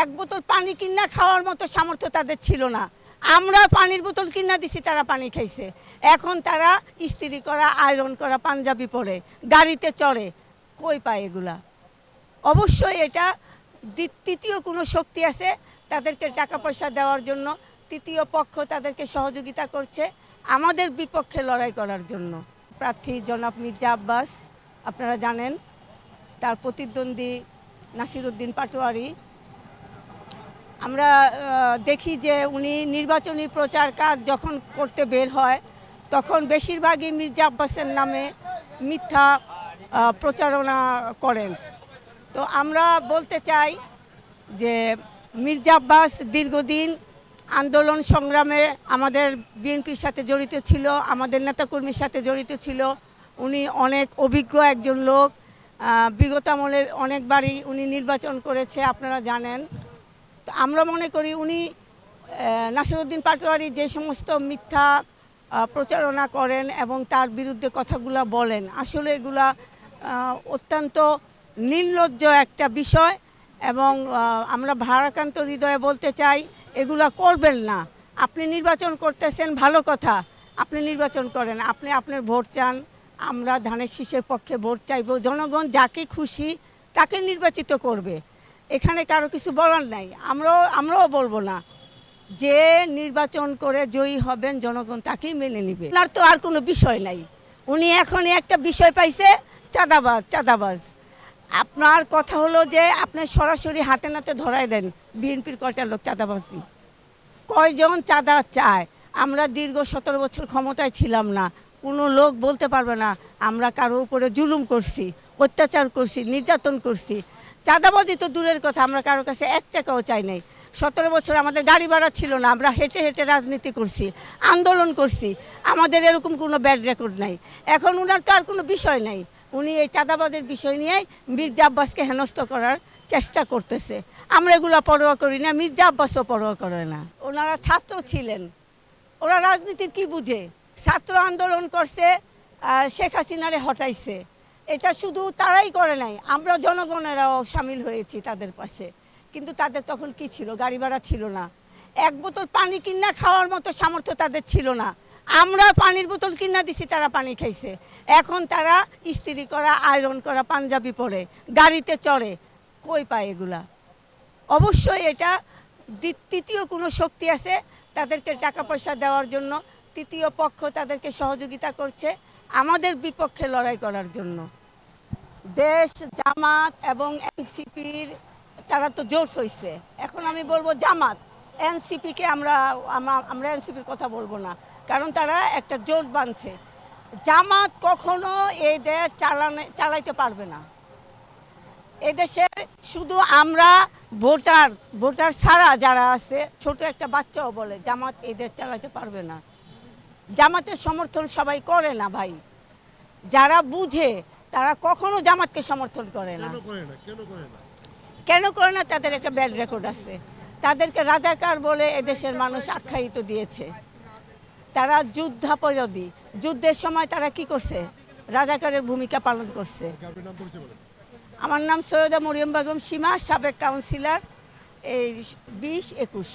এক বোতল পানি কিনা খাওয়ার মতো সামর্থ্য তাদের ছিল না। আমরা পানির বোতল কিনা দিছি, তারা পানি খাইছে। এখন তারা ইস্ত্রি করা, আয়রন করা পাঞ্জাবি পরে গাড়িতে চড়ে, কই পায় এগুলা? অবশ্যই এটা তৃতীয় কোনো শক্তি আছে তাদেরকে টাকা পয়সা দেওয়ার জন্য, তৃতীয় পক্ষ তাদেরকে সহযোগিতা করছে আমাদের বিপক্ষে লড়াই করার জন্য। প্রার্থী জনাব মির্জা আব্বাস, আপনারা জানেন, তার প্রতিদ্বন্দ্বী নাসিরউদ্দিন পাটোয়ারি। আমরা দেখি যে উনি নির্বাচনী প্রচার কাজ যখন করতে বের হয় তখন বেশিরভাগই মির্জা আব্বাসের নামে মিথ্যা প্রচারণা করেন। তো আমরা বলতে চাই যে মির্জা আব্বাস দীর্ঘদিন আন্দোলন সংগ্রামে আমাদের বিএনপির সাথে জড়িত ছিল, আমাদের নেতাকর্মীর সাথে জড়িত ছিল। উনি অনেক অভিজ্ঞ একজন লোক, বিগত আমলে অনেকবারই উনি নির্বাচন করেছে, আপনারা জানেন। তো আমরা মনে করি উনি নাসিরউদ্দিন পাটোয়ারি যে সমস্ত মিথ্যা প্রচারণা করেন এবং তার বিরুদ্ধে কথাগুলো বলেন, আসলে এগুলা অত্যন্ত নির্লজ্জ একটা বিষয়। এবং আমরা ভারাক্রান্ত হৃদয়ে বলতে চাই, এগুলা করবেন না। আপনি নির্বাচন করতেছেন, ভালো কথা, আপনি নির্বাচন করেন, আপনি আপনার ভোট চান, আমরা ধানের শীষের পক্ষে ভোট চাইব। জনগণ যাকে খুশি তাকে নির্বাচিত করবে, এখানে কারো কিছু বলার নাই। আমরাও বলবো না। যে নির্বাচন করে জয়ী হবেন জনগণ তাকেই মেনে নিবে, আর তো আর কোনো বিষয় নাই। উনি এখনই একটা বিষয় পাইছে, চাঁদাবাজ। আপনার কথা হলো যে আপনি সরাসরি হাতে নাতে ধরাই দেন বিএনপির কয়টা লোক চাঁদাবাজি, কয়জন চাঁদা চায়। আমরা দীর্ঘ 17 বছর ক্ষমতায় ছিলাম না, কোনো লোক বলতে পারবে না আমরা কারোর উপরে জুলুম করছি, অত্যাচার করছি, নির্যাতন করছি। চাঁদাবাজি তো দূরের কথা, আমরা কারোর কাছে 1 টাকাও চাই নাই। 17 বছর আমাদের গাড়ি ভাড়া ছিল না, আমরা হেঁটে হেঁটে রাজনীতি করছি, আন্দোলন করছি, আমাদের এরকম কোনো ব্যাড রেকর্ড নাই। এখন ওনার তো আর কোনো বিষয় নাই, উনি এই চাঁদাবাজের বিষয় নিয়ে মির্জা আব্বাসকে হেনস্থ করার চেষ্টা করতেছে। আমরা এগুলো পরোয়া করি না, মির্জা আব্বাসও পরোয়া করে না। ওনারা ছাত্র ছিলেন, ওরা রাজনীতির কি বুঝে? ছাত্র আন্দোলন করছে, শেখ হাসিনারে হটাইছে। এটা শুধু তারাই করে নাই, আমরা জনগণেরাও সামিল হয়েছি তাদের পাশে। কিন্তু তাদের তখন কি ছিল? গাড়ি ভাড়া ছিল না, এক বোতল পানি কিনা খাওয়ার মতো সামর্থ্য তাদের ছিল না। আমরা পানির বোতল কিনা দিছি, তারা পানি খাইছে। এখন তারা ইস্ত্রি করা, আয়রন করা পাঞ্জাবি পরে গাড়িতে চড়ে, কই পায় এগুলা? অবশ্যই এটা তৃতীয় কোনো শক্তি আছে তাদেরকে টাকা পয়সা দেওয়ার জন্য, তৃতীয় পক্ষ তাদেরকে সহযোগিতা করছে আমাদের বিপক্ষে লড়াই করার জন্য। দেশ, জামাত এবং এনসিপির তারা তো জোট হয়েছে। এখন আমি বলবো জামাত, এনসিপিকে আমরা এনসিপির কথা বলবো না, কারণ তারা একটা জোট বাঁধছে। জামাত কখনো এই দেশ চালাইতে পারবে না। এদেশের শুধু আমরা ভোটার ছাড়া যারা আছে, ছোট একটা বাচ্চাও বলে জামাত এই দেশ চালাইতে পারবে না। জামাতের সমর্থন সবাই করে না ভাই, যারা বুঝে তারা কখনো জামাতকে সমর্থন করে না। কেন করে না? তাদের একটা ব্যাড রেকর্ড আছে, তাদেরকে রাজাকার বলে এদেশের মানুষ আখ্যায়িত দিয়েছে। তারা যুদ্ধাপরাধী, যুদ্ধের সময় তারা কি করছে? রাজাকারের ভূমিকা পালন করছে। আমার নাম সৈয়দা মরিয়ম বেগম সীমা, সাবেক কাউন্সিলর, এই 20-21।